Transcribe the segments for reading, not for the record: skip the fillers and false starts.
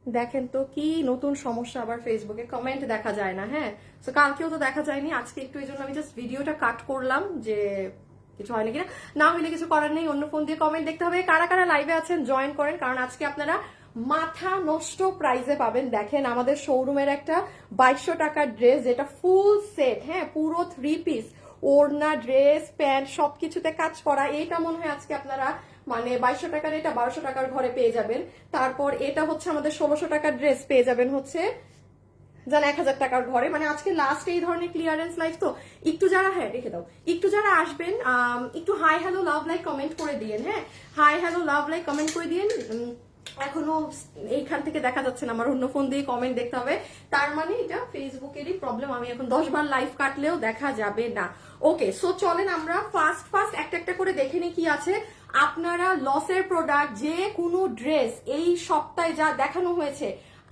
দেখেন তো কি নতুন সমস্যা, আবার ফেসবুকে কমেন্ট দেখা যায় না। হ্যাঁ, তো কালকেও তো দেখা যায়নি, আজকে একটু এই জন্য আমি জাস্ট ভিডিওটা কাট করলাম যে কিছু হয় নাকি না হইলে কিছু করার নেই, অন্য ফোন দিয়ে কমেন্ট দেখতে হবে। কারা কারা লাইভে আছেন জয়েন করেন, কারণ আজকে আপনারা মাথা নষ্ট প্রাইজে পাবেন। দেখেন আমাদের শোরুমের একটা 2200 টাকার ড্রেস, যেটা ফুল সেট, হ্যাঁ পুরো 3 পিস, ওড়না, ড্রেস, প্যান্ট সবকিছুতে কাজ করা। এইটা মনে হয় আজকে আপনারা মানে 2200 টাকার এটা 1200 টাকার ঘরে পেয়ে যাবেন। তারপর এটা হচ্ছে আমাদের 1600 টাকার ড্রেস পেয়ে যাবেন হচ্ছে জান 1000 টাকার ঘরে। মানে আজকে লাস্ট এই ধরনের ক্লিয়ারেন্স লাইভ তো একটু যারা, হ্যাঁ রেখে দাও, একটু যারা আসবেন একটু hi hello love like comment করে দিয়েন। হ্যাঁ, hi hello love like comment করে দিয়েন। এখনো এইখান থেকে দেখা যাচ্ছে না, আমার অন্য ফোন দিয়ে কমেন্ট দেখতে হবে, তার মানে এটা ফেসবুকেরই প্রবলেম। আমি এখন 10 বার লাইভ কাটলেও দেখা যাবে না। ওকে, সো চলেন আমরা ফার্স্ট ফার্স্ট একটা একটা করে দেখে নিই কি আছে। আপনারা লসের প্রোডাক্ট যে কোনো ড্রেস এই সপ্তাহে যা দেখানো হয়েছে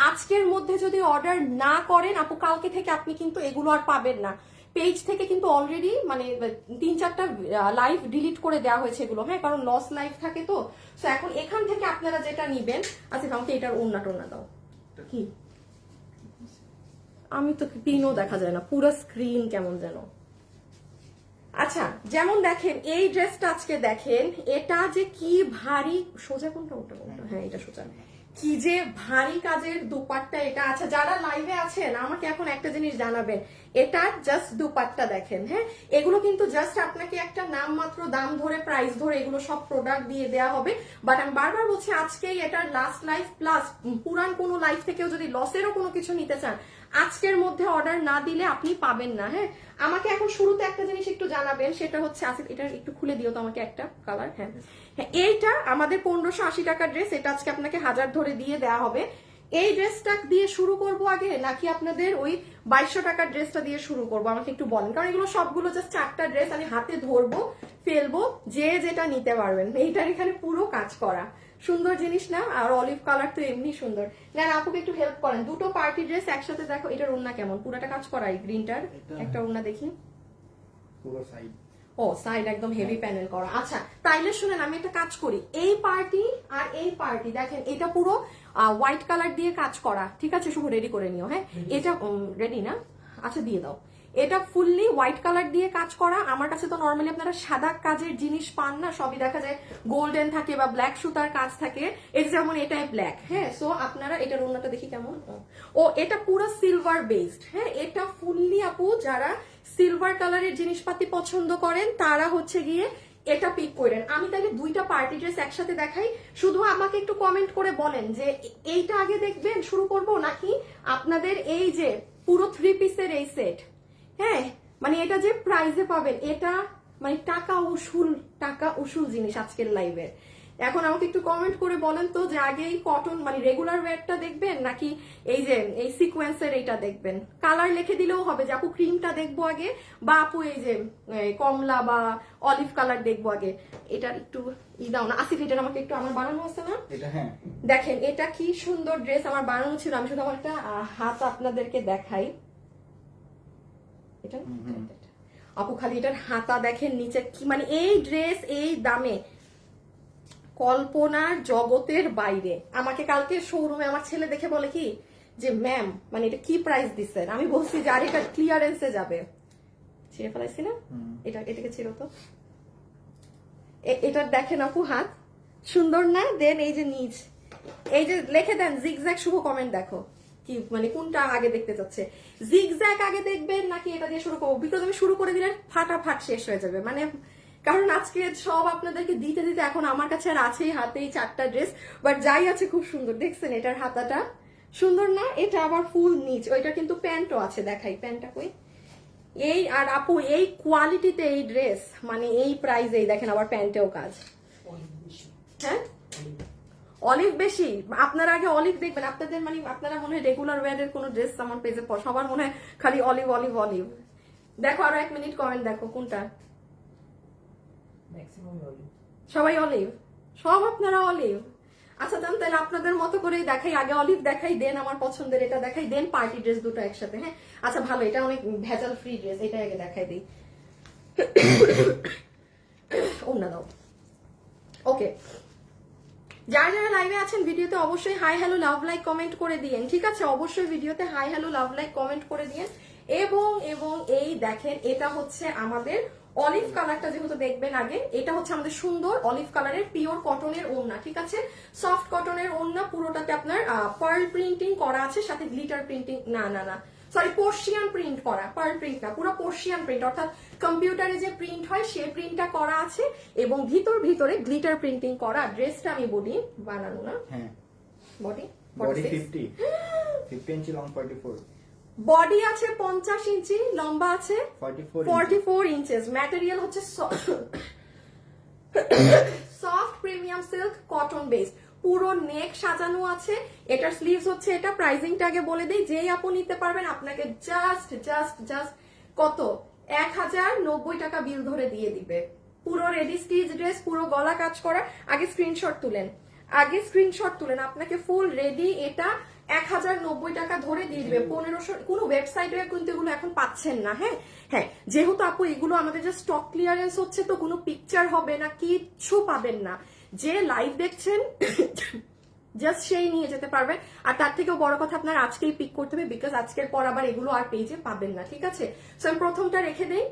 আজকের মধ্যে যদি অর্ডার না করেন আপু, কালকে থেকে আপনি কিন্তু এগুলো আর পাবেন না। পেজ থেকে কিন্তু অলরেডি মানে 3-4টা লাইভ ডিলিট করে দেওয়া হয়েছে এগুলো, হ্যাঁ কারণ লস লাইভ থাকে তো। তো এখন এখান থেকে আপনারা যেটা নিবেন, আচ্ছা আমাকে এটার ওড়না টোনা দাও। কি আমি তো পিনও দেখা যায় না, পুরো স্ক্রিন কেমন যেন। আচ্ছা যেমন দেখেন এই ড্রেসটা আজকে দেখেন, এটা যে কি ভারী, সোজা কোনটা ওটা কোনটা, হ্যাঁ এটা সোজা, কি যে ভারী কাজের দুপাট্টা এটা। আচ্ছা যারা লাইভে আছেন আমাকে এখন একটা জিনিস জানাবেন, এটা জাস্ট দুপাট্টা দেখেন। হ্যাঁ, এগুলো কিন্তু জাস্ট আপনাকে একটা নাম মাত্র দাম ধরে প্রাইস ধরে এগুলো সব প্রোডাক্ট দিয়ে দেওয়া হবে। বাট আমি বারবার বলছি আজকেই এটার লাস্ট লাইফ, প্লাস পুরান কোনো লাইফ থেকেও যদি লসেরও কোনো কিছু নিতে চান আজকের মধ্যে অর্ডার না দিলে আপনি পাবেন না। হ্যাঁ, আমাকে এখন শুরুতে একটা জিনিস একটু জানাবেন, সেটা হচ্ছে আসিফ এটা একটু খুলে দিও তো আমাকে একটা কালার। হ্যাঁ হ্যাঁ, এইটা আমাদের 1580 টাকার ড্রেস, এটা আজকে আপনাকে 1000 ধরে দিয়ে দেওয়া হবে। এই ড্রেসটা দিয়ে শুরু করব আগে নাকি আপনাদের ওই 2200 টাকার ড্রেসটা দিয়ে শুরু করব আমাকে একটু বলেন, কারণ এগুলো সবগুলো জাস্ট 4টা ড্রেস, আমি হাতে ধরবো ফেলবো, যে যেটা নিতে পারবেন। এইটার এখানে পুরো কাজ করা, সুন্দর জিনিস না? আর অলিভ কালার তো এমনি সুন্দর। না আপুকে একটু হেল্প করেন, দুটো পার্টি ড্রেস একসাথে দেখো। এটার ওড়না কেমন, পুরাটা কাজ করা এই গ্রিনটার একটা ওড়না দেখি। পুরো সাইড, ও সাইড একদম হেভি প্যানেল করা। আচ্ছা তাইলে শুনেন আমি একটা কাজ করি, এই পার্টি আর এই পার্টি দেখেন এটা পুরো হোয়াইট কালার দিয়ে কাজ করা, ঠিক আছে? শুভ রেডি করে নিও। হ্যাঁ এটা রেডি না? আচ্ছা দিয়ে দাও। এটা ফুললি হোয়াইট কালার দিয়ে কাজ করা। আমার কাছে তো নর্মালি আপনারা সাদা কাজের জিনিস পান না, সবই দেখা যায় গোল্ডেন থাকে বা ব্ল্যাক সুতার কাজ থাকে। এই যেমন এটাই ব্ল্যাক। হ্যাঁ, সো আপনারা এটার ওড়নাটা দেখি কেমন। ও এটা পুরো সিলভার বেসড। হ্যাঁ, এটা ফুললি আপু যারা সিলভার কালারের জিনিসপাতি পছন্দ করেন তারা হচ্ছে গিয়ে এটা পিক করেন। আমি তাহলে দুইটা পার্টি ড্রেস একসাথে দেখাই, শুধু আমাকে একটু কমেন্ট করে বলেন যে এইটা আগে দেখবেন শুরু করব নাকি আপনাদের এই যে পুরো 3 পিসের এই সেট। হ্যাঁ, মানে এটা যে প্রাইজে পাবেন এটা মানে টাকা উসুল জিনিস আজকের লাইভে। এখন আমাকে একটু কমেন্ট করে বলেন তো যে আগে এই কটন মানে রেগুলার ওয়্যারটা দেখবেন নাকি এই যে এই সিকোয়েন্সের এইটা দেখবেন। কালার লিখে দিলেও হবে যে আপু ক্রিমটা দেখবো আগে, বা আপু এই যে কমলা বা অলিভ কালার দেখবো আগে। এটার একটু দাও না আসিফ, এটার আমাকে একটু, আমার বানানো আছে না এটা? হ্যাঁ দেখেন এটা কি সুন্দর ড্রেস, আমার বানানো ছিল। আমি শুধু আমার একটা হাত আপনাদেরকে দেখাই। এটা আপু খালি এটার হাতা দেখেন নিচে কি, মানে এই ড্রেস এই দামে কল্পনার জগতের বাইরে। আমাকে কালকে শোরুমে আমার ছেলে দেখে বলে কি যে ম্যাম মানে এটা কি প্রাইস দিচ্ছেন। আমি বলছি যে আর এটা ক্লিয়ারেন্সে যাবে। ছিঁড়ে ফেলাইছি না? এটাকে ছিঁড়ো তো। এটার দেখেন আপু হাত সুন্দর না? দেন এই যে নিচ এই যে লিখে দেন জিগজ্যাগ। শুভ কমেন্ট দেখো কি মানে কোনটা আগে দেখতে চাচ্ছে, জিগজ্যাগ আগে দেখবেন নাকি এটা দিয়ে শুরু করবো? বিকজ আমি শুরু করে দিলে ফাটাফাট শেষ হয়ে যাবে, মানে কারণ আজকে সব আপনাদেরকে দিতে দিতে এখন আমার কাছে আর আছেই হাতেই 4টা ড্রেস। বাট যাই আছে খুব সুন্দর, দেখছেন এটার হাতাটা সুন্দর না? এটা আবার ফুল নিচ, ওইটা কিন্তু প্যান্টও আছে, দেখাই প্যান্টটা কই। এই আর আপু এই কোয়ালিটিতে এই ড্রেস মানে এই প্রাইসেই দেখেন আবার প্যান্টেও কাজ। হ্যাঁ অলিভ বেশি, আপনারা আগে অলিভ দেখবেন। আপনাদের মানে আপনারা মনে হয় রেগুলার ওয়্যারের কোনো ড্রেস আমার পেজে সবার মনে হয় খালি অলিভ অলিভ অলিভ। দেখো আরো 1 মিনিট কমেন্ট দেখো কোনটা, সবাই অলিভ, সব আপনারা অলিভ। আচ্ছা জান তাহলে আপনাদের মতো করেই দেখাই, আগে অলিভ দেখাই দেন আমার পছন্দের এটা দেখাই দেন পার্টি ড্রেস দুটো একসাথে। হ্যাঁ আচ্ছা ভালো, এটা অনেক ভেজাল ফ্রি ড্রেস, এটা আগে দেখাই দিই। ওনা দাও। ওকে যারা যারা লাইভে আছেন ভিডিওতে অবশ্যই hi hello love like comment করে দিয়েন, ঠিক আছে? অবশ্যই ভিডিওতে hi hello love like comment করে দিয়েন। এবং এবং এই দেখেন, এটা হচ্ছে আমাদের অলিভ কালারটা, যেহেতু দেখবেন আগে, এটা হচ্ছে আমাদের সুন্দর অলিভ কালারের পিওর কটনের ওড়না, ঠিক আছে? সফট কটনের ওড়না, পুরোটাতে আপনার পার্ল প্রিন্টিং করা আছে, সাথে গ্লিটার প্রিন্টিং, না সরি পোর্শিয়ান প্রিন্ট করা, পার্ল প্রিন্ট না, পুরো পোর্শিয়ান প্রিন্ট, অর্থাৎ কম্পিউটারে যে প্রিন্ট হয় সেই প্রিন্টটা করা আছে, এবং ভিতরে গ্লিটার প্রিন্টিং করা। ড্রেসটা আমি বডি বানানো না, হ্যাঁ বডি বডি 50 ইঞ্চি লং 44 বডি আছে 50 ইঞ্চি, লম্বা আছে 44 44 ইঞ্চেস। ম্যাটেরিয়াল হচ্ছে soft premium silk cotton base, পুরো নেক সাজানো আছে। এটার স্লিভস হচ্ছে এটা। প্রাইসিংটা আগে বলে দেই, যেই আপু নিতে পারবেন আপনাকে জাস্ট কত 1090 টাকা বিল ধরে দিয়ে দিবে। পুরো রেডি স্টিচ ড্রেস, পুরো গলা কাজ করা। আগে স্ক্রিনশট তুলেন, আপনাকে ফুল রেডি এটা 1090 টাকা ধরে দিয়ে দিবে। 1500, কোনো ওয়েবসাইটে কিন্তু এগুলো এখন পাচ্ছেন না। হ্যাঁ, যেহেতু আপু এগুলো আমাদের যে স্টক ক্লিয়ারেন্স হচ্ছে, তো কোনো পিকচার হবে না, কিচ্ছু পাবেন না। যে লাইভ দেখছেন জাস্ট সেই নিয়ে যেতে পারবেন। আর তার থেকেও বড় কথা, আপনার আজকেই পিক করতে হবে, বিকজ আজকের পর আবার এগুলো আর পেজে পাবেন না, ঠিক আছে? সো আমি প্রথমটা রেখে দেই।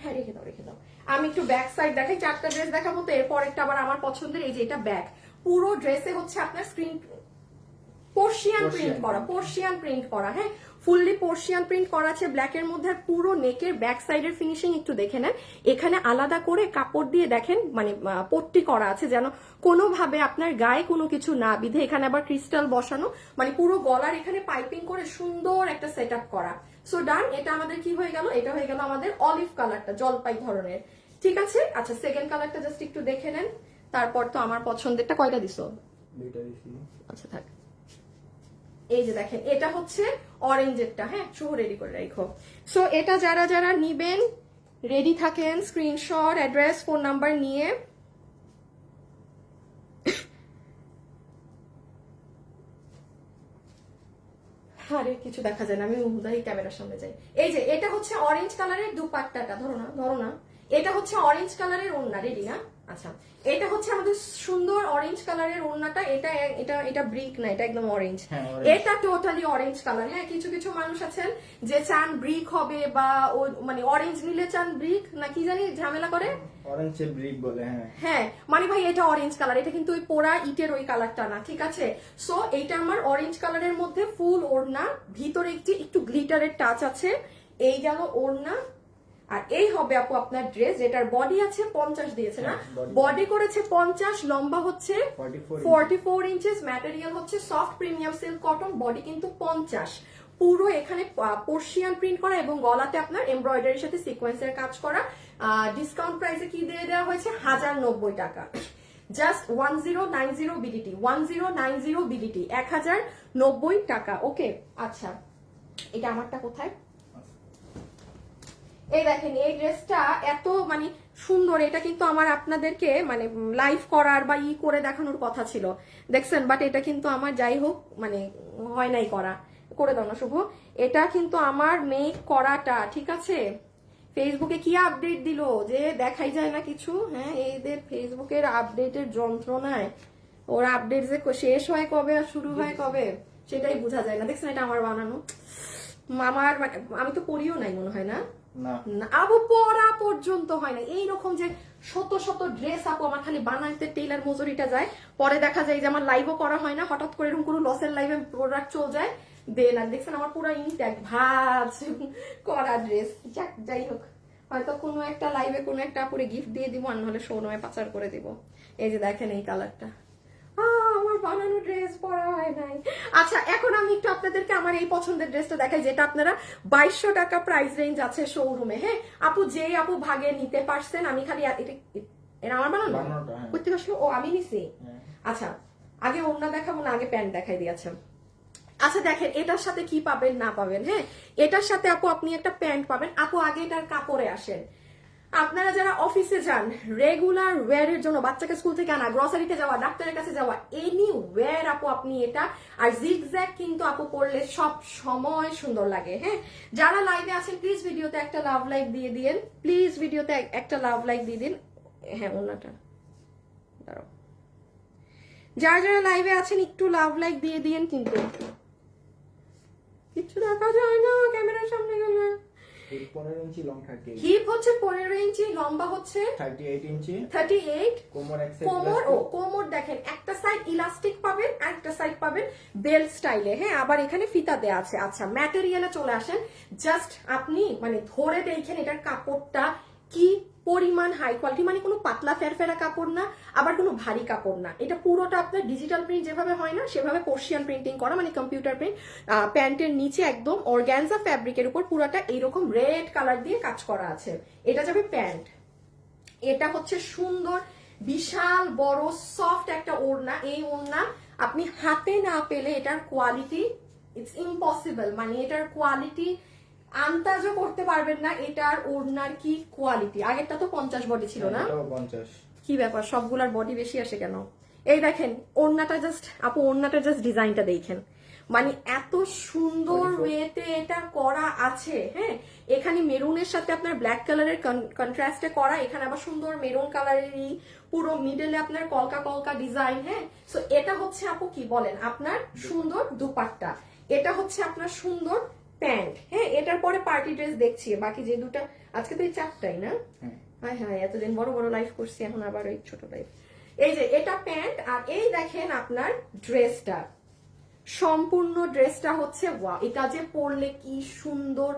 হ্যাঁ, রেখে দাও। আমি একটু ব্যাক সাইড দেখাই, 4টা ড্রেস দেখাবো, তো এরপর একটা আবার আমার পছন্দের, এই যে এটা ব্যাক। পুরো ড্রেসে হচ্ছে আপনার স্ক্রিন পোর্শিয়ান প্রিন্ট করা, হ্যাঁ, ফুললি পোর্শিয়ান প্রিন্ট করা আছে ব্ল্যাক এর মধ্যে। আর পুরো নেকের ব্যাক সাইডের ফিনিশিং একটু দেখে নেন। এখানে আলাদা করে কাপড় দিয়ে দেখেন মানে পট্টি করা আছে, যেন কোনোভাবে আপনার গায়ে কোনো কিছু না বিধে। এখানে আবার ক্রিস্টাল বসানো, মানে পুরো গলার এখানে পাইপিং করে সুন্দর একটা সেট আপ করা। সো ডান। এটা আমাদের কি হয়ে গেল? এটা হয়ে গেল আমাদের অলিভ কালারটা, জলপাই ধরনের, ঠিক আছে? আচ্ছা, সেকেন্ড কালারটা জাস্ট একটু দেখে নেন। তারপর তো আমার পছন্দেরটা কয়টা দিছো? দুইটা দিছি। আচ্ছা থাক। এই যে দেখেন, এটা হচ্ছে অরেঞ্জেরটা, হ্যাঁ, শুভ রেডি করে রাখো। সো এটা যারা যারা নিবেন রেডি থাকেন, স্ক্রিনশট, অ্যাড্রেস, ফোন নাম্বার নিয়ে। আরে কিছু দেখা যায় না, আমি উদাই ক্যামেরার সামনে যাই। এই যে এটা হচ্ছে অরেঞ্জ কালারের দুপাট্টাটা, ধরো না, এটা হচ্ছে অরেঞ্জ কালারের ওড়না, রেডি না? আচ্ছা, এটা হচ্ছে আমাদের সুন্দর অরেঞ্জ কালারের ওড়নাটা। এটা ব্রিক না, এটা একদম অরেঞ্জ। এটা টোটালি অরেঞ্জ কালার। হ্যাঁ, কিছু কিছু মানুষ আছেন যে চান ব্রিক হবে, বা ও মানে অরেঞ্জ নিলে চান ব্রিক, না কি জানি ঝামেলা করে, অরেঞ্জ ব্রিক বলে। হ্যাঁ, মানে ভাই এটা অরেঞ্জ কালার, এটা কিন্তু ওই পোড়া ইটের ওই কালারটা না, ঠিক আছে? সো এইটা আমার অরেঞ্জ কালারের মধ্যে ফুল ওড়না, ভিতরে একটু গ্লিটারের টাচ আছে। এই গেল ওড়না। আর এই হবে আপু আপনার ড্রেস, যেটার বডি আছে 50 দিয়েছে না, বডি করেছে 50, লম্বা হচ্ছে 44 ইঞ্চেস, ম্যাটেরিয়াল হচ্ছে soft premium silk cotton, body কিন্তু 50। পুরো এখানে পোর্শিয়ান প্রিন্ট করা, এবং গলাতে আপনার এমব্রয়ডারির সাথে সিকোয়েন্সের কাজ করা। ডিসকাউন্ট প্রাইসে কি দিয়ে দেওয়া হয়েছে? 1090 টাকা, জাস্ট 1090 বিডিটি, 1090 বিডিটি, 1090 টাকা। ওকে, আচ্ছা, এটা আমারটা কোথায়? এই দেখেন, এই ড্রেসটা এত মানে সুন্দর, এটা কিন্তু আমার আপনাদেরকে মানে লাইভ করার বা করে দেখানোর কথা ছিল, দেখছেন? বাট এটা কিন্তু আমার যাই হোক মানে হয় নাই করা, করে দাও না শুভ। এটা কিন্তু আমার মেক করাটা, ঠিক আছে? ফেসবুকে কি আপডেট দিল যে দেখাই যায় না কিছু। হ্যাঁ, এদের ফেসবুকের আপডেটের যন্ত্রণায়, ওর আপডেট যে শেষ হয় কবে আর শুরু হয় কবে সেটাই বোঝা যায় না। দেখছেন, এটা আমার বানানো, আমার আমি তো পড়িও নাই মনে হয়, না আপু পড়া পর্যন্ত হয় না। এইরকম যে শত শত ড্রেস আপু আমার খালি বানাইতে টেইলার মজুরিটা যায়, পরে দেখা যায় যে আমার লাইভও করা হয় না, হঠাৎ করে এরকম কোনো লসের লাইভে প্রোডাক্ট চলে যায়, দেন আর দেখছেন আমার পুরো ইনট্যাক্ট ভাজ করা ড্রেস। যাই হোক, হয়তো কোনো একটা লাইভে কোনো একটা আপুরে গিফট দিয়ে দিব, আর নাহলে শোরুমে পাচার করে দিব। এই যে দেখেন এই কালারটা, আমার বানানো ড্রেস পরা হয় নাই। আচ্ছা, এখন আমি একটু আপনাদেরকে আমার এই পছন্দের ড্রেসটা দেখাই, যেটা আপনারা 2200 টাকা প্রাইস রেঞ্জ আছে শোরুমে। হ্যাঁ আপু, যে আপু ভাগে নিতে পারছেন, আমি খালি এটা আমার বানানো করতে পারছি। ও আমি নিছি। আচ্ছা, আগে ওড়না দেখাবো না, আগে প্যান্ট দেখাই দিয়েছে। আচ্ছা দেখেন, এটার সাথে কি পাবেন না পাবেন। হ্যাঁ, এটার সাথে আপু আপনি একটা প্যান্ট পাবেন। আপু আগে এটার কাপড়ে আসেন। আপনারা যারা অফিসে যান, রেগুলার ওয়্যারের জন্য, বাচ্চাকে স্কুল থেকে আনা, গ্রসারিতে যাওয়া, ডাক্তারের কাছে যাওয়া, এনি ওয়্যার আপু আপনি এটা। আর জিগজ্যাগ কিন্তু আপু পরলে সব সময় সুন্দর লাগে। হ্যাঁ, যারা লাইভে আছেন প্লিজ ভিডিওতে একটা লাভ লাইক দিয়ে দিন, প্লিজ ভিডিওতে একটা লাভ লাইক দিয়ে দিন। হ্যাঁ, ওনাটা দাঁড়াও, যারা যারা লাইভে আছেন একটু লাভ লাইক দিয়ে দিয়েন, কিন্তু কিছু দেখা যায় না ক্যামেরার সামনে গেলে। 15 ইঞ্চি লং 38, হিপ হচ্ছে 15 ইঞ্চি, লম্বা হচ্ছে 38 ইঞ্চি, 38। কোমর এক সাইড কোমর কোমর দেখেন একটা সাইড ইলাস্টিক পাবেন আর একটা সাইড পাবেন বেল্ট স্টাইলে, হ্যাঁ। আবার এখানে ফিতা দেয়া আছে। আচ্ছা ম্যাটেরিয়ালে চলে আসেন, জাস্ট আপনি মানে ধরে দেখেন এটার কাপড়টা কি পরিমাণ হাই কোয়ালিটি, মানে কোনো পাতলা ফেরফেরা কাপড় না, আবার কোনো ভারী কাপড় না। এটা পুরোটা আপনার ডিজিটাল প্রিন্ট যেভাবে হয় না সেভাবে পার্সিয়ান প্রিন্টিং করা, মানে কম্পিউটার প্রিন্ট। প্যান্টের নিচে একদম অর্গানজা ফ্যাব্রিকের উপর পুরোটা এইরকম রেড কালার দিয়ে কাজ করা আছে। এটা যাবে প্যান্ট। এটা হচ্ছে সুন্দর বিশাল বড় সফট একটা ওড়না। এই ওড়না আপনি হাতে না পেলে এটার কোয়ালিটি ইটস ইম্পসিবল, মানে এটার কোয়ালিটি আন্দাজও করতে পারবেন না এটার ওড়নার কি কোয়ালিটি। আগেরটা তো 50 বডি ছিল না? 50। কি ব্যাপার, সবগুলার বডি বেশি আসে কেন? এই দেখেন ওড়নাটা, জাস্ট আপু ওড়নাটা জাস্ট ডিজাইনটা দেখেন, মানে এত সুন্দর ওয়েতে এটা করা আছে, হ্যাঁ। এখানে মেরুনের সাথে আপনার ব্ল্যাক কালারের কন্ট্রাস্টে করা, এখানে আবার সুন্দর মেরুন কালারেরই পুরো মিডলে আপনার কলকা কলকা ডিজাইন, হ্যাঁ। সো এটা হচ্ছে আপু কি বলেন আপনার সুন্দর দুপাট্টা, এটা হচ্ছে আপনার সুন্দর প্যান্ট, হ্যাঁ। এটার পরে পার্টি ড্রেস দেখছি, বাকি যে দুটা আজকে তো এই চারটাই না? হ্যাঁ হ্যাঁ, এতদিন বড় বড় লাইভ করছি, এখন আবার ওই ছোট লাইভ। এই যে এটা প্যান্ট, আর এই দেখেন আপনার ড্রেসটা, সম্পূর্ণ ড্রেসটা হচ্ছে ওয়াও। এটা যে পরলে কি সুন্দর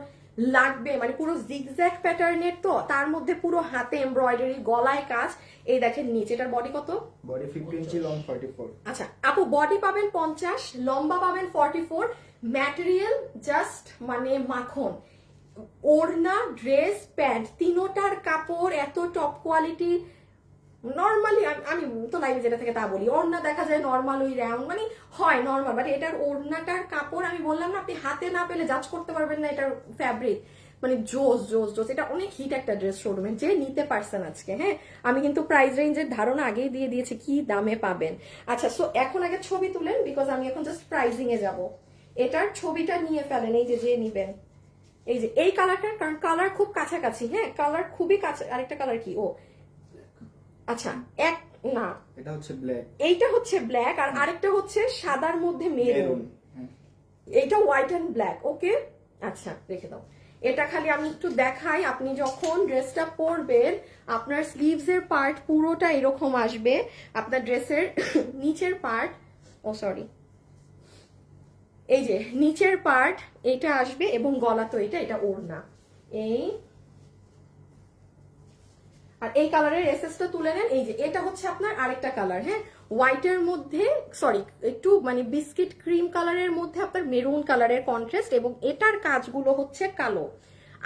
লাগবে, মানে পুরো জিগজ্যাগ প্যাটার্নের, তো তার মধ্যে পুরো হাতে এমব্রয়ডারি, গলায় কাজ। এই দেখেন নিচে এটার বডি কত? বডি 50 ইঞ্চি লং 44। আচ্ছা আপু বডি পাবেন 50, লম্বা পাবেন 44। ম্যাটেরিয়াল জাস্ট মানে মাখন। ওড়না, ড্রেস, প্যান্ট তিনোটার কাপড় এত টপ কোয়ালিটি। নর্মালি আমি তো লাইভে যেটা থেকে তা বলি, ওড়না দেখা যায় নর্মাল ওই রাউন্ড, মানে হয় নর্মাল, বাট এটার ওড়নাটার কাপড় আমি বললাম না, আপনি হাতে না পেলে জাজ করতে পারবেন না এটার ফ্যাব্রিক, মানে জোস জোস জোস। এটা অনেক হিট একটা ড্রেস শোরুমে, যে নিতে পারছেন আজকে, হ্যাঁ। আমি কিন্তু প্রাইস রেঞ্জের ধারণা আগেই দিয়ে দিয়েছি কি দামে পাবেন। আচ্ছা সো এখন আগে ছবি তুলেন, বিকজ আমি এখন জাস্ট প্রাইজিং এ যাব। এটার ছবিটা নিয়ে ফেলেন, এই যে নিবেন, এই যে এই কালারটা, কারণ কালার খুব কাছাকাছি, হ্যাঁ কালার খুবই কাছে। আরেকটা কালার কি? ও আচ্ছা এক না, এটা হচ্ছে ব্ল্যাক, এইটা হচ্ছে ব্ল্যাক, আর আরেকটা হচ্ছে সাদার মধ্যে মেরুন, এইটা হোয়াইট এন্ড ব্ল্যাক। ওকে আচ্ছা রেখে দাও। এটা খালি আমি একটু দেখাই, আপনি যখন ড্রেসটা পরবেন আপনার স্লিভস এর পার্ট পুরোটা এরকম আসবে, আপনার ড্রেসের নিচের পার্ট, ও সরি, এই যে নিচের পার্ট এটা আসবে, এবং গলা তো এটা ওড়না। এই আর এই কালারের এসএসটা তুলে নেন। এই যে এটা হচ্ছে আপনার আরেকটা কালার, হ্যাঁ হোয়াইটের মধ্যে, সরি একটু মানে বিস্কিট ক্রিম কালারের মধ্যে আপনার মেরুন কালারের কন্ট্রাস্ট, এবং এটার কাজগুলো হচ্ছে কালো।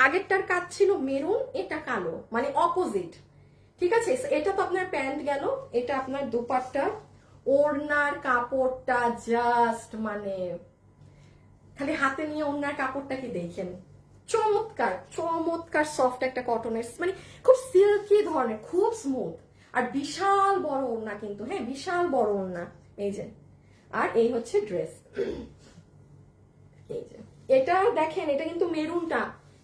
আগেরটার কাজ ছিল মেরুন, এটা কালো, মানে অপোজিট, ঠিক আছে। এটা তো আপনার প্যান্ট গেল, এটা আপনার দুপাট্টা। ওড়নার কাপড়টা জাস্ট মানে খালি হাতে নিয়ে ওড়নার কাপড়টা কি দেখেন, চমৎকার চমৎকার সফট একটা কটনের, মানে খুব সিল্কি ধরনের, খুব স্মুথ, আর বিশাল বড় ওড়না কিন্তু, হ্যাঁ বিশাল বড় ওড়না। এই যে আর এই হচ্ছে ড্রেস, এই যে এটা দেখেন, এটা কিন্তু মেরুনটা,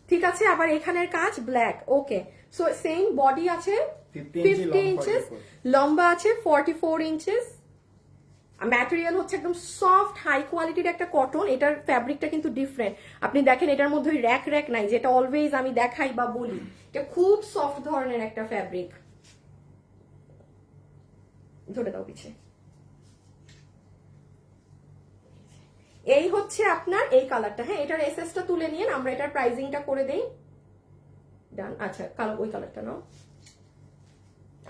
ঠিক আছে। আবার এখানের কাজ black. Okay so same body আছে 50 ইঞ্চেস, লম্বা আছে 44 ইঞ্চেস। ম্যাটেরিয়াল হচ্ছে একদম সফট হাই কোয়ালিটির একটা কটন। এটার ফ্যাব্রিকটা কিন্তু ডিফারেন্ট, আপনি দেখেন এটার মধ্যে ওই র্যাক র্যাক নাই, যেটা অলওয়েজ আমি দেখাই বা বলি। এটা খুব সফট ধরনের একটা ফ্যাব্রিক। ধরে দাও পিছে। এই হচ্ছে আপনার এই কালারটা, হ্যাঁ এটার এসএসটা তুলে নিন, আমরা এটার প্রাইজিংটা করে দেই। ডান। আচ্ছা কালার ওই কালারটা নাও।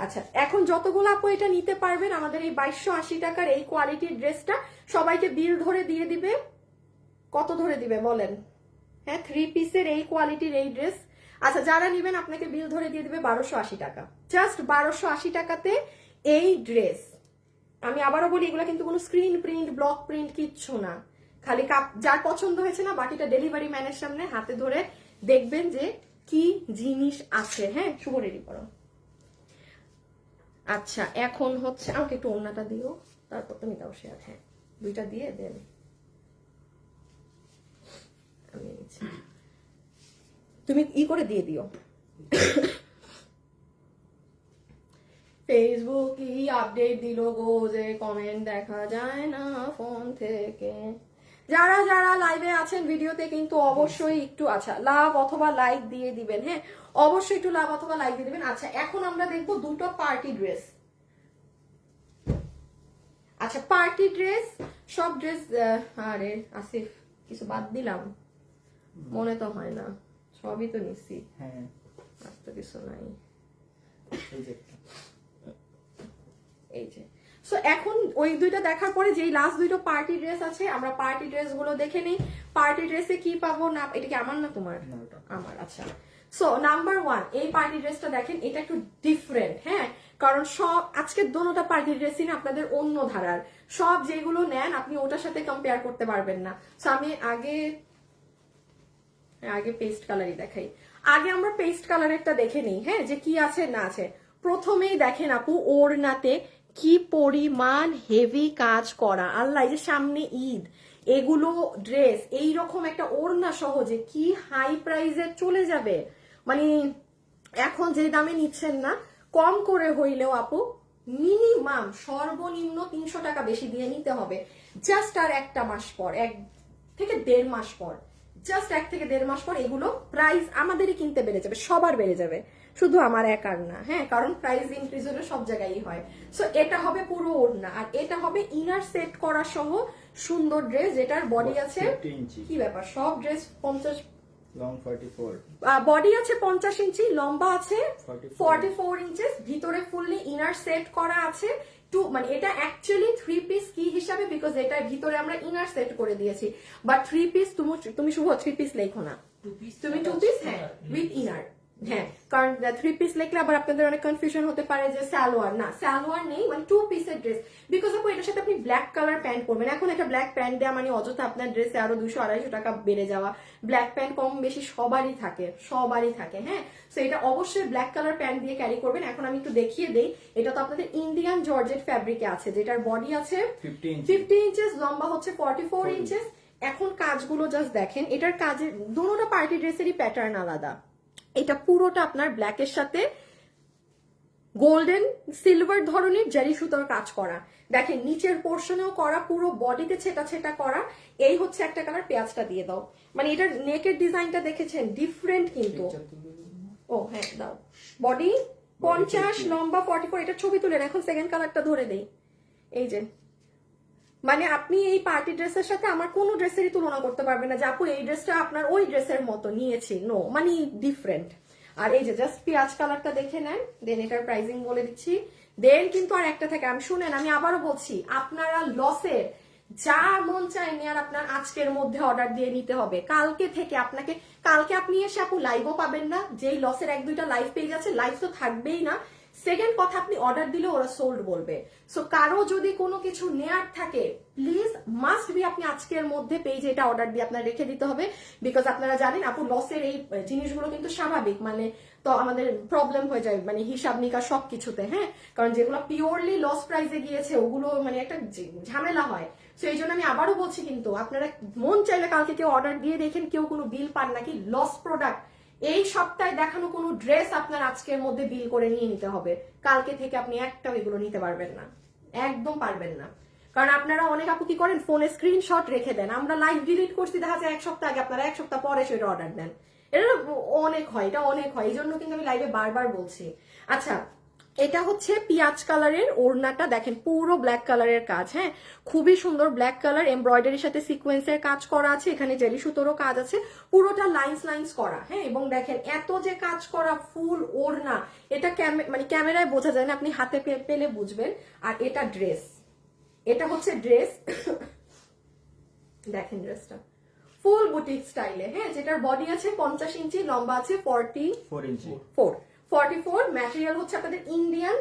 আচ্ছা এখন যতগুলো আপু এটা নিতে পারবেন আমাদের এই 2280 টাকার এই কোয়ালিটির ড্রেসটা সবাইকে বিল ধরে দিয়ে দিবে। কত ধরে দিবে বলেন? হ্যাঁ 3 পিসের এই কোয়ালিটির এই ড্রেস, আচ্ছা যারা নেবেন আপনাকে বিল ধরে দিয়ে দিবে 1280 টাকা, জাস্ট 1280 টাকাতে এই ড্রেস। আমি আবারও বলি এগুলো কিন্তু কোনো স্ক্রিন প্রিন্ট, ব্লক প্রিন্ট কিচ্ছু না, খালি কাপ যার পছন্দ হয়েছে না বাকিটা ডেলিভারি ম্যানের সামনে হাতে ধরে দেখবেন যে কি জিনিস আছে। হ্যাঁ শুভ রেডি করো। আচ্ছা এখন হচ্ছে আমাকে একটু ওড়নাটা দিও, তারপর তুমি দাও শেয়ার, হ্যাঁ দুইটা দিয়ে দেন আমি নিচ্ছি, তুমি ই করে দিয়ে দিও। ফেসবুক কি আপডেট দিল গো যে কমেন্ট দেখা যায় না ফোন থেকে। যারা যারা লাইভে আছেন ভিডিওতে কিন্তু অবশ্যই একটু আচ্ছা লাভ অথবা লাইক দিয়ে দিবেন, হ্যাঁ অবশ্যই একটু লাভ অথবা লাইক দিয়ে দিবেন। আচ্ছা এখন আমরা দেখবো দুটো পার্টি ড্রেস। আচ্ছা পার্টি ড্রেস, সব ড্রেস, আরে আসিফ কিছু বাদ দিলাম মনে তো হয় না, সবই তো নিচ্ছি, হ্যাঁ আর তো কিছু নাই। এই যে একটা। এই যে সো এখন ওই দুইটা দেখার পরে যেই লাস্ট দুইটা পার্টি ড্রেস আছে আমরা পার্টি ড্রেস গুলো দেখে নিই। পার্টি ড্রেসে কি পাবো না, এটা কি আমার না তোমার? না, ওটা। আমার। আচ্ছা সো নাম্বার 1 এই পার্টি ড্রেসটা দেখেন, এটা একটু ডিফারেন্ট, হ্যাঁ কারণ সব আজকের দোনোটা পার্টি ড্রেসই না আপনাদের অন্য ধারার, সব যেগুলো নেন আপনি ওটার সাথে কম্পেয়ার করতে পারবেন না। সো আমি আগে পেস্ট কালারই দেখাই। আগে আমরা পেস্ট কালারেরটা দেখে নিই, হ্যাঁ যে কি আছে না আছে। প্রথমেই দেখেন আপু ওড়নাতে কি পরিমাণ হেভি কাজ করা, আল্লাহ এই যে সামনে ঈদ, এগুলো ড্রেস এইরকম একটা ওড়না সহজে কি হাই প্রাইসে চলে যাবে, মানে এখন যে দামে নিচ্ছেন না কম করে হইলেও আপু মিনিমাম সর্বনিম্ন 300 টাকা বেশি দিয়ে নিতে হবে। জাস্ট আর একটা মাস পর, 1 থেকে 1.5 মাস পর, জাস্ট 1 থেকে 1.5 মাস পর এগুলো প্রাইস আমাদেরই কিনতে বেড়ে যাবে, সবার বেড়ে যাবে, শুধু আমার একার না, হ্যাঁ কারণ প্রাইস ইনক্রিজ হলে সব জায়গায় হয়। সো এটা হবে পুরো ওড়না আর এটা হবে ইনার সেট করা সহ সুন্দর ড্রেস, যেটার বডি আছে 50 ইঞ্চি, কি ব্যাপার সব ড্রেস 50, লং 44, বডি আছে 50 ইঞ্চি, লম্বা আছে 44 44 ইঞ্চেস, ভিতরে ফুললি ইনার সেট করা আছে। মানে এটা অ্যাকচুয়ালি 3 পিস কি হিসাবে, বিকজ এটার ভিতরে আমরা ইনার সেট করে দিয়েছি, বাট 3 পিস তুমি শুভ 3 পিস লেখো না, তুমি 2 পিস, হ্যাঁ উইথ ইনার, হ্যাঁ কারণ 3 পিস লিখলে আবার আপনাদের অনেক কনফিউশন হতে পারে যে সালোয়ার, না সালোয়ার নেই, মানে 2 পিসের ড্রেস। বিকজ আপু এটার সাথে আপনি ব্ল্যাক কালার প্যান্ট পরবেন, এখন একটা ব্ল্যাক প্যান্ট দেওয়া মানে অযথা আপনার ড্রেসে আরো 200-250 টাকা বেড়ে যাওয়া। ব্ল্যাক প্যান্ট কম বেশি সবারই থাকে, হ্যাঁ সো এটা অবশ্যই ব্ল্যাক কালার প্যান্ট দিয়ে ক্যারি করবেন। এখন আমি একটু দেখিয়ে দেই, এটা তো আপনাদের ইন্ডিয়ান জর্জেট ফ্যাব্রিকে আছে, যেটার বডি আছে 50 ইঞ্চেস, লম্বা হচ্ছে 44 ইঞ্চেস। এখন কাজগুলো জাস্ট দেখেন, এটার কাজের দুটোটা পার্টি ড্রেসেরই প্যাটার্ন আলাদা। এটা পুরোটা আপনার ব্ল্যাকের সাথে গোল্ডেন সিলভার ধরনের জারি সুতোর কাজ করা, দেখেন নিচের পোর্শনেও করা, পুরো বডিতে ছেটা করা। এই হচ্ছে একটা কালার, পেঁয়াজটা দিয়ে দাও, মানে এটার নেকের ডিজাইনটা দেখেছেন ডিফারেন্ট কিন্তু। ও হ্যাঁ দাও, বডি 50, লম্বা 44, এটা ছবি তুলেন, এখন সেকেন্ড কালারটা ধরে দেই। এই যে মানে আপনি এই পার্টি ড্রেসের সাথে আমার কোনো ড্রেসেরই তুলনা করতে পারবেন না যে আপু এই ড্রেসটা আপনার ওই ড্রেসের মতো নিয়েছি, নো মানে ডিফারেন্ট। আর এই যে জাস্ট পেঁয়াজ কালারটা দেখে নেন, দেন এটার প্রাইসিং বলে দিচ্ছি, দেন কিন্তু আর একটা থাকে, আমি শুনেন আমি আবারও বলছি আপনারা লসের যা মন চায় নিয়ে আর আপনার আজকের মধ্যে অর্ডার দিয়ে নিতে হবে, কালকে থেকে কালকে আপনি এসে আপু লাইভও পাবেন না, যেই লসের 1-2টা লাইভ পেজ আছে, লাইভ তো থাকবেই না। সেকেন্ড কথা, আপনি অর্ডার দিলে ওরা সোল্ড বলবে। সো কারো যদি কোনো কিছু নেয়ার থাকে প্লিজ মাস্ট বি আপনি আজকের মধ্যে পেজে এটা অর্ডার দিয়ে আপনার রেখে দিতে হবে, বিকজ আপনারা জানেন আপু লসের এই জিনিসগুলো কিন্তু স্বাভাবিক, মানে তো আমাদের প্রবলেম হয়ে যায় মানে হিসাব নিকাশ সবকিছুতে, হ্যাঁ কারণ যেগুলো পিওরলি লস প্রাইসে গিয়েছে ওগুলো মানে একটা ঝামেলা হয়। সো এই জন্য আমি আবারও বলছি, কিন্তু আপনারা মন চাইলে কালকে কেউ অর্ডার দিয়ে দেখেন কেউ কোনো বিল পান নাকি, লস প্রোডাক্ট এই সপ্তাহে দেখানো কোনো ড্রেস আপনার আজকের মধ্যে বিল করে নিয়ে নিতে হবে, কালকে থেকে আপনি একটাও এগুলো নিতে পারবেন না, একদম পারবেন না। কারণ আপনারা অনেক আপু কি করেন, ফোনে স্ক্রিনশট রেখে দেন, আমরা লাইভ ডিলিট করছি দেখা যায় 1 সপ্তাহ আগে, আপনারা 1 সপ্তাহ পরে সেটা অর্ডার দেন, এটা অনেক হয়, এই জন্য কিন্তু আমি লাইভে বারবার বলছি। আচ্ছা এটা হচ্ছে পিয়াজ কালারের ওড়নাটা, দেখেন পুরো ব্ল্যাক কালারের কাজ, হ্যাঁ খুবই সুন্দর ব্ল্যাক কালার, এমব্রয়ডারির সাথে সিকোয়েন্সের কাজ করা আছে, এখানে জেরি সুতোরও কাজ আছে, পুরোটা লাইন্স করা, হ্যাঁ এবং দেখেন এত যে কাজ করা ফুল ওড়না, এটা মানে ক্যামেরায় বোঝা যায় না, আপনি হাতে পেলে বুঝবেন। আর এটা ড্রেস, এটা হচ্ছে ড্রেস দেখেন ড্রেসটা ফুল বুটিক স্টাইলে, হ্যাঁ যেটার বডি আছে 50 ইঞ্চি, লম্বা আছে 44 ইঞ্চি, 44, ম্যাটেরিয়াল হচ্ছে আপনাদের ইন্ডিয়ান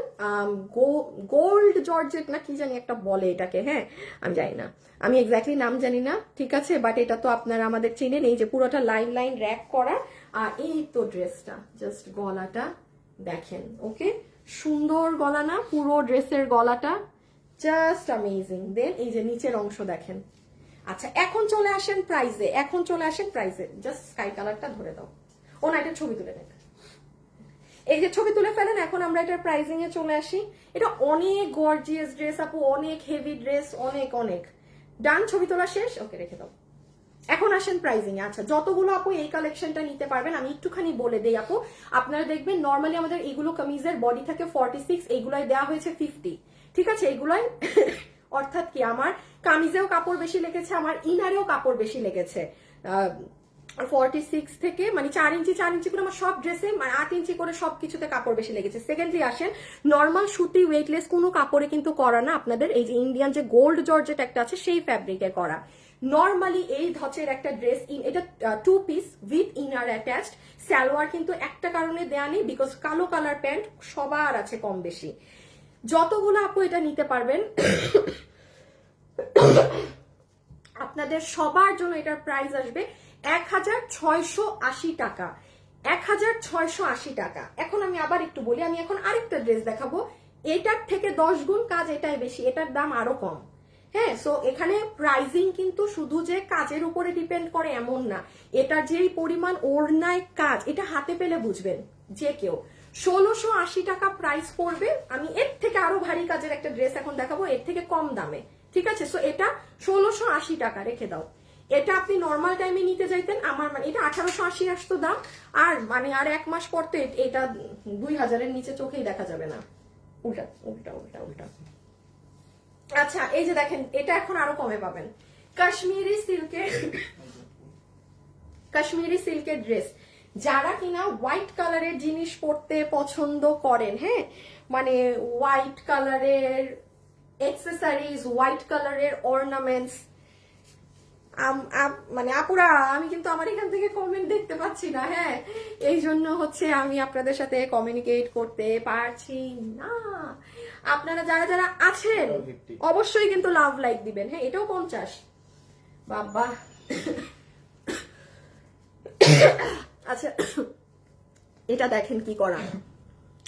গোল্ড জর্জেট না কি জানি একটা বলে এটাকে, হ্যাঁ আমি জানি না, আমি এক্স্যাক্টলি নাম জানি না, ঠিক আছে বাট এটা তো আপনারা আমাদের চেনেন। এই যে পুরোটা লাইন র্যাক করা, আর এই তো ড্রেসটা জাস্ট গলাটা দেখেন, ওকে সুন্দর গলা না, পুরো ড্রেসের গলাটা জাস্ট অ্যামেজিং। দেন এই যে নিচের অংশ দেখেন। আচ্ছা এখন চলে আসেন প্রাইজে, জাস্ট স্কাই কালারটা ধরে দাও, ও না এটা ছবি তুলে নেন, এই যে ছবি তুলে ফেলেন। এখন আমরা এটার প্রাইসিং এ চলে আসি। এটা অনেক গর্জিয়াস ড্রেস আপু, অনেক হেভি ড্রেস, অনেক অনেক। ডান, ছবি তোলা শেষ, ওকে রেখে দাও। এখন আসেন প্রাইসিং এ। আচ্ছা, যতগুলো আপু এই কালেকশনটা নিতে পারবেন আমি একটুখানি বলে দেই আপু। আপনারা দেখবেন নর্মালি আমাদের এইগুলো কামিজের বডি থাকে 46, এইগুলাই দেওয়া হয়েছে 50, ঠিক আছে? এইগুলাই অর্থাৎ কি আমার কামিজেও কাপড় বেশি লেগেছে, আমার ইনারেও কাপড় বেশি লেগেছে। 46 থেকে মানে 4 ইঞ্চি 4 ইঞ্চি করে আমার সব ড্রেসে, মানে 8 ইঞ্চি করে সবকিছুতে কাপড় বেশি লেগেছে। সেকেন্ডলি আসেন নর্মাল সুতি ওয়েটলেস কোনো কাপড়ে কিন্তু করা না আপনাদের, এই যে ইন্ডিয়ান যে গোল্ড জর্জেট একটা আছে সেই ফ্যাব্রিকে করা। নর্মালি এই ধচের একটা ড্রেস, এটা 2 piece with inner attached. Salwar কিন্তু একটা কারণে দেয়া নেই, বিকজ কালো কালার প্যান্ট সবার আছে কম বেশি। যতগুলো আপু এটা নিতে পারবেন আপনাদের সবার জন্য এটার প্রাইস আসবে 1680 টাকা। 1680 টাকা। এখন আমি আবার একটু বলি, আমি এখন আরেকটা ড্রেস দেখাবো, এটার থেকে 10 গুণ কাজ এটাই বেশি, এটার দাম আরো কম। হ্যাঁ, সো এখানে প্রাইজিং কিন্তু শুধু যে কাজের উপরে ডিপেন্ড করে এমন না, এটার যেই পরিমাণ ওড়নায় কাজ, এটা হাতে পেলে বুঝবেন যে কেউ। 1680 টাকা প্রাইস পড়বে। আমি এর থেকে আরো ভারী কাজের একটা ড্রেস এখন দেখাবো, এর থেকে কম দামে, ঠিক আছে? সো এটা 1680 টাকা, রেখে দাও। এটা আপনি নর্মাল টাইমে নিতে যাইতেন, আমার মানে এটা 1880 আসতো দাম, আর মানে আর 1 মাস পর তো এটা 2000-এর নিচে চোখেই দেখা যাবে না। উল্টা উল্টা উল্টা উল্টা। আচ্ছা, এই যে দেখেন, এটা এখন আরো কমে পাবেন। কাশ্মীরি সিল্কের ড্রেস, যারা কিনা হোয়াইট কালারের জিনিস পরতে পছন্দ করেন, হ্যাঁ, মানে হোয়াইট কালারের এক্সেসরিজ, হোয়াইট কালারের অর্নামেন্টস, মানে আপুরা আমি কিন্তু আমার এখান থেকে কমেন্ট দেখতে পাচ্ছি না, হ্যাঁ, এই জন্য হচ্ছে আমি আপনাদের সাথে কমিউনিকেট করতে পারছি না। আপনারা যারা যারা আছেন অবশ্যই কিন্তু লাভ লাইক দিবেন। হ্যাঁ, এটাও 50 বাবা। আচ্ছা, এটা দেখেন কি করা,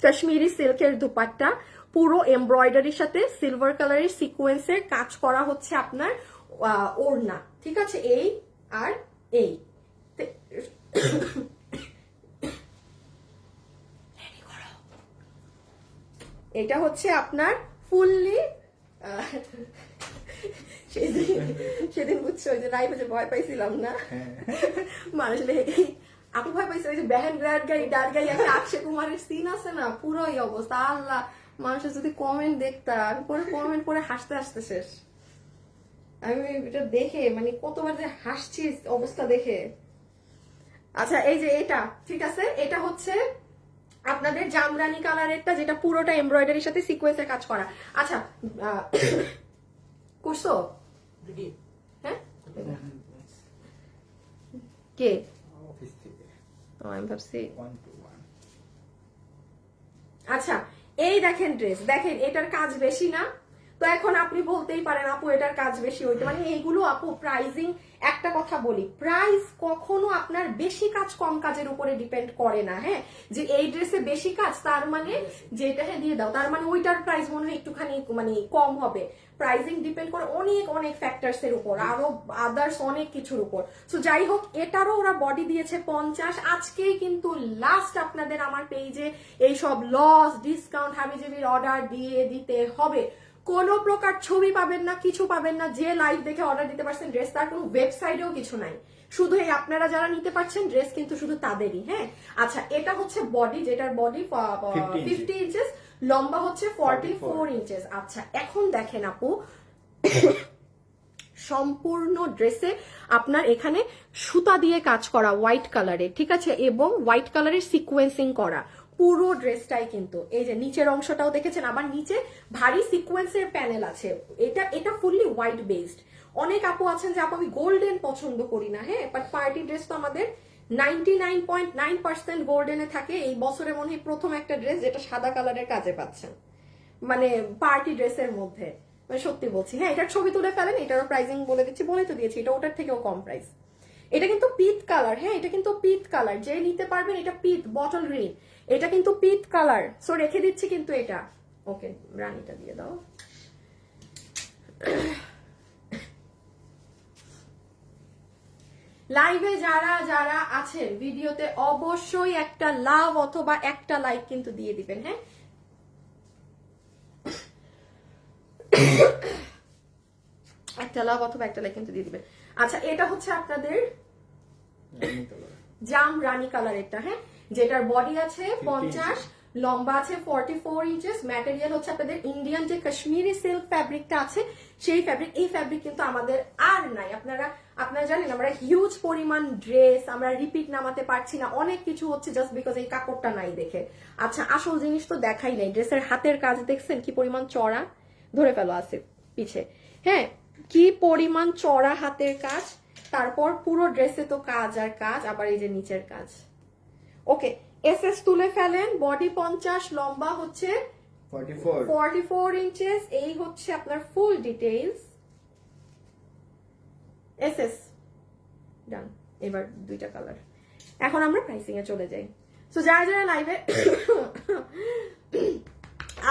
কাশ্মীরি সিল্কের দুপাট্টা, পুরো এমব্রয়ডারির সাথে সিলভার কালারের সিকোয়েন্সের কাজ করা হচ্ছে আপনার ওড়না, ঠিক আছে? এই আর এই এটা হচ্ছে আপনার ফুললি। সেদিন বুঝছো ওই যে লাইভে যে ভয় পাইছিলাম না, মানুষ আপু ভয় পাইছে, ওই যে বেহেন গ্রাড গাই ডার গাই একটা অক্ষয় কুমারের সিন আছে না, পুরো এই অবস্থা। আল্লাহ, মানুষের যদি কমেন্ট দেখতাম, আমি পরে কমেন্ট পরে হাসতে হাসতে শেষ। আমি এটা দেখে মানে কতবার যে হাসছি অবস্থা দেখে। আচ্ছা, এই যে এটা, ঠিক আছে, এটা হচ্ছে আপনাদের জামরানি কালারেরটা, যেটা পুরোটা এমব্রয়ডারির সাথে সিকোয়েন্সের কাজ করা। আচ্ছা, করছো? হ্যাঁ, কে? আমি ভাবছি। আচ্ছা, এই দেখেন ড্রেস, দেখেন এটার কাজ বেশি না? তো এখন আপনি বলতেই পারেন আপু এটার কাজ বেশি হইতে, মানে এইগুলো আপু প্রাইজিং, একটা কথা বলি, প্রাইস কখনো আপনার বেশি কাজ কম কাজের উপরে ডিপেন্ড করে না। হ্যাঁ, যে এই ড্রেসে বেশি কাজ তার মানে যেটা, হ্যাঁ দিয়ে দাও, তার মানে ওইটার প্রাইস মনে হয় একটুখানি মানে কম হবে। প্রাইজিং ডিপেন্ড করে অনেক অনেক ফ্যাক্টরস এর উপর, আরো আদার্স অনেক কিছুর উপর। সো যাই হোক, এটারও ওরা বডি দিয়েছে 50। আজকেই কিন্তু লাস্ট আপনাদের আমার পেজে এইসব লস ডিসকাউন্ট হাবিজাবির অর্ডার দিয়ে দিতে হবে। কোনো প্রকার ছবি পাবেন না, কিছু পাবেন না। যে লাইভ দেখে অর্ডার দিতে পারছেন ড্রেস, তার কোনো ওয়েবসাইটেও কিছু নাই, শুধু এই আপনারা যারা নিতে পারছেন ড্রেস কিন্তু শুধু তাদেরই। হ্যাঁ, আচ্ছা, এটা হচ্ছে বডি, যেটার বডি 50 ইঞ্চেস, লম্বা হচ্ছে 44 ইঞ্চেস। আচ্ছা, এখন দেখেন আপু, সম্পূর্ণ ড্রেসে আপনার এখানে সুতা দিয়ে কাজ করা হোয়াইট কালারের, ঠিক আছে, এবং হোয়াইট কালারের সিকোয়েন্সিং করা পুরো ড্রেসটাই কিন্তু। এই যে নিচের অংশটাও দেখেছেন, আবার নিচে ভারী সিকোয়েন্সের প্যানেল আছে। এটা ফুললি হোয়াইট বেসড। অনেক আপু আছেন যে আপু আমি গোল্ডেন পছন্দ করি না, হ্যাঁ, বাট পার্টি ড্রেস তো আমাদের 99.9% গোল্ডেনে থাকে। এই বছরে মনে হয় প্রথম একটা ড্রেস যেটা সাদা কালারের কাজে পাচ্ছেন, মানে পার্টি ড্রেসের মধ্যে, মানে সত্যি বলছি। হ্যাঁ, এটার ছবি তুলে ফেলেন, এটারও প্রাইসিং বলে দিচ্ছি, বলে তো দিয়েছি, এটা ওটার থেকেও কম প্রাইস। এটা কিন্তু পিট কালার, হ্যাঁ, এটা কিন্তু পিট কালার, যে নিতে পারবেন, এটা পিট বটল গ্রিন, এটা কিন্তু পিট কালার। সো রেখে দিচ্ছি কিন্তু এটা। ওকে, রানিটা দিয়ে দাও। লাইভে যারা যারা আছেন ভিডিওতে অবশ্যই একটা লাভ অথবা একটা লাইক কিন্তু দিয়ে দিবেন, হ্যাঁ। একটা লাভ অথবা একটা লাইক কিন্তু দিয়ে দিবেন। আচ্ছা, এটা হচ্ছে আপনাদের জাম রানী কালার, এটা হ্যাঁ, যেটার বডি আছে 50, লম্বা আছে 44 ইঞ্চেস, ম্যাটেরিয়াল হচ্ছে আপনাদের ইন্ডিয়ান যে কাশ্মীরি সিল্ক ফ্যাব্রিকটা আছে সেই ফ্যাব্রিক। এই ফ্যাব্রিক কিন্তু আমাদের আর নাই। আপনারা জানেন আমরা হিউজ পরিমাণ ড্রেস আমরা রিপিট নামাতে পারছি না, অনেক কিছু হচ্ছে জাস্ট বিকজ এই কাপড়টা নাই দেখে। আচ্ছা, আসল জিনিস তো দেখাই নাই। ড্রেসের হাতের কাজ দেখছেন কি পরিমাণ চড়া, ধরে ফেলো আছে পিছে, হ্যাঁ, কি পরিমাণ চড়া হাতের কাজ। তারপর পুরো ড্রেসে তো কাজ আর কাজ, আবার এই যে নিচের কাজ। ওকে, এসএস তুলে ফেলেন। বডি 50, লম্বা হচ্ছে 44 ইঞ্চেস। এই হচ্ছে আপনার ফুল ডিটেইলস। এসএস ডান। এবার দুইটা কালার। এখন আমরা প্রাইসিং এ চলে যাই। সো যারা যারা লাইভে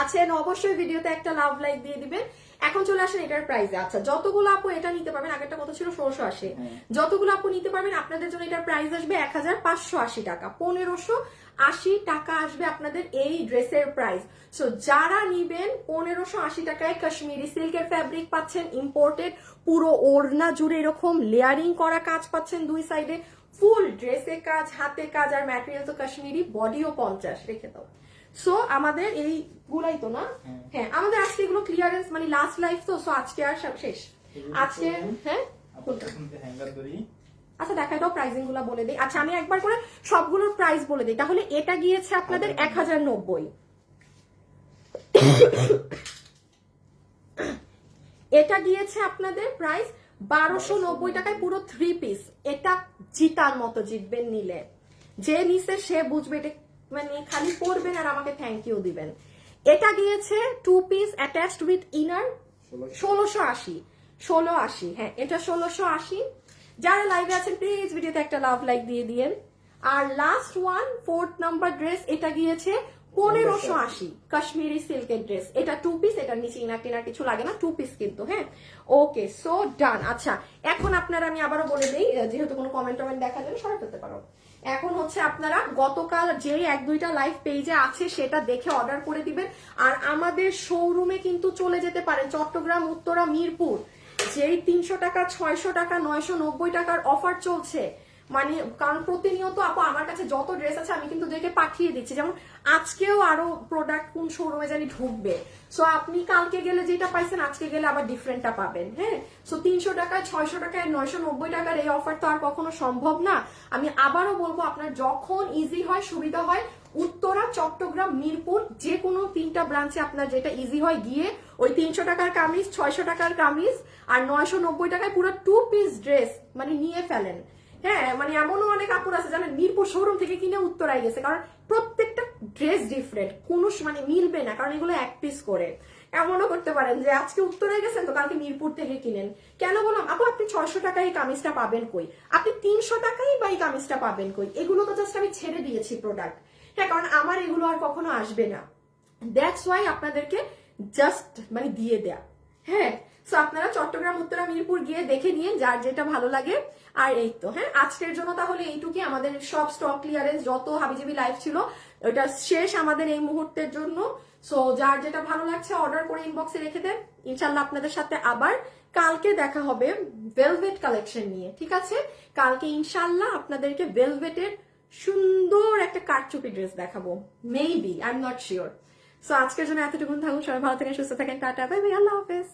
আছেন অবশ্যই ভিডিওতে একটা লাভ লাইক দিয়ে দিবেন। এখন চলে আসেন এটার প্রাইসে। আচ্ছা, যতগুলো আপু এটা নিতে পারবেন, আগেরটা কত ছিল 1680, যতগুলো আপু নিতে পারবেন আপনাদের জন্য এটার প্রাইস আসবে 1580 টাকা। 1580 টাকা আসবে আপনাদের এই ড্রেসের প্রাইস। সো যারা নিবেন 1580 টাকায় কাশ্মীরি সিল্কের ফ্যাব্রিক পাচ্ছেন, ইম্পোর্টেড, পুরো ওড়না জুড়ে এরকম লেয়ারিং করা কাজ পাচ্ছেন দুই সাইডে, ফুল ড্রেসে কাজ, হাতে কাজ, আর ম্যাটেরিয়াল তো কাশ্মীরি, বডিও 50। রেখে দাও। সো আমাদের এই গুলাই তো না, হ্যাঁ, আমাদের আজকে এগুলো ক্লিয়ারেন্স, মানে লাস্ট লাইফ তো, সো আজকে আর সব শেষ আজকে, হ্যাঁ। আচ্ছা, দেখা দাও প্রাইসিং গুলা বলে দিই। আচ্ছা, আমি একবার করে সবগুলোর প্রাইস বলে দিই। তাহলে এটা গিয়েছে আপনাদের 1090, এটা গিয়েছে আপনাদের প্রাইস 1290 টাকায় পুরো 3 পিস। এটা জিতার মতো জিতবেন নিলে, যে নিছে সে বুঝবে এটা, মানে খালি পরবেন আর আমাকে থ্যাংক ইউ দিবেন। এটা গিয়েছে 2 পিস অ্যাটাচড উইথ ইনার 1680, হ্যাঁ, এটা 1680। যারা লাইভে আছেন প্লিজ ভিডিওতে একটা লাভ লাইক দিয়ে দিয়েন। আর last one 4th number dress, এটা গিয়েছে 1580 কাশ্মীরি সিল্কের ড্রেস। এটা 2 পিস, এটার নিচে ইনার টিনার কিছু লাগে না, 2 পিস কিন্তু, হ্যাঁ। ওকে, সো ডান। আচ্ছা, এখন আপনারা, আমি আবারও বলে দিই যেহেতু কোনো কমেন্ট টমেন্ট দেখা যাবে সরাই ফেলতে পারো। এখন হচ্ছে আপনারা গতকাল যেই 1-2টা লাইভ পেজে আছে সেটা দেখে অর্ডার করে দিবেন। আর আমাদের শোরুমে কিন্তু চলে যেতে পারেন, চট্টগ্রাম, উত্তরা, মিরপুর, যেই 300 টাকা, 600 টাকা, 990 টাকার অফার চলছে। মানে কারণ প্রতিনিয়ত আপু আমার কাছে যত ড্রেস আছে আমি কিন্তু দেখে পাঠিয়ে দিচ্ছি, যেমন আজকেও আরো প্রোডাক্ট কোন শোরুমে জানি ঢুকবে। সো আপনি কালকে গেলে যেটা পাইছেন আজকে গেলে আবার ডিফারেন্টটা পাবেন, হ্যাঁ। সো 300 টাকায়, 600 টাকায়, 990 টাকার এই অফার তো আর কখনো সম্ভব না। আমি আবারও বলবো, আপনার যখন ইজি হয়, সুবিধা হয়, উত্তরা, চট্টগ্রাম, মিরপুর, যে কোনো 3টা ব্রাঞ্চে আপনার যেটা ইজি হয় গিয়ে ওই 300 টাকার কামিজ, 600 টাকার কামিজ আর 990 টাকায় পুরো 2 পিস ড্রেস মানে নিয়ে ফেলেন, হ্যাঁ। মানে এমনও অনেক আপুর আছে জানেন মিরপুর শোরুম থেকে কিনে উত্তরায় গেছে, কারণ প্রত্যেকটা ড্রেস ডিফারেন্ট, কোনো মানে মিলবে না, কারণ এগুলো 1 পিস করে। এমনও করতে পারেন যে আজকে উত্তরায় গেছেন তো কালকে মিরপুর থেকে কিনেন। কেন বললাম আপু, আপনি 600 টাকায় এই কামিজটা পাবেন কই, আপনি 300 টাকায় বা এই কামিজটা পাবেন কই? এগুলো তো জাস্ট আমি ছেড়ে দিয়েছি প্রোডাক্ট, হ্যাঁ, কারণ আমার এগুলো আর কখনো আসবে না। দ্যাটস ওয়াই আপনাদেরকে জাস্ট মানে দিয়ে দেয়া, হ্যাঁ। সো আপনারা চট্টগ্রাম, উত্তরা, মিরপুর গিয়ে দেখে নিয়ে যার যেটা ভালো লাগে। আর এই তো, হ্যাঁ, আজকের জন্য তাহলে এইটুকুই। আমাদের সব স্টক ক্লিয়ারেন্স যত হাবিজাবি লাইভ ছিল ওটা শেষ আমাদের এই মুহূর্তের জন্য। সো যার যেটা ভালো লাগছে অর্ডার করে ইনবক্সে রেখে দেন। ইনশাল্লাহ আপনাদের সাথে আবার কালকে দেখা হবে ভেলভেট কালেকশন নিয়ে, ঠিক আছে? কালকে ইনশাল্লাহ আপনাদেরকে ভেলভেটের সুন্দর একটা কারচুপি ড্রেস দেখাবো, maybe, I am not sure. So আজকের জন্য এতটুকুন থাকুন, সবাই ভালো থাকেন, সুস্থ থাকেন, টাটা, বাই বাই, আল্লাহ হাফেজ।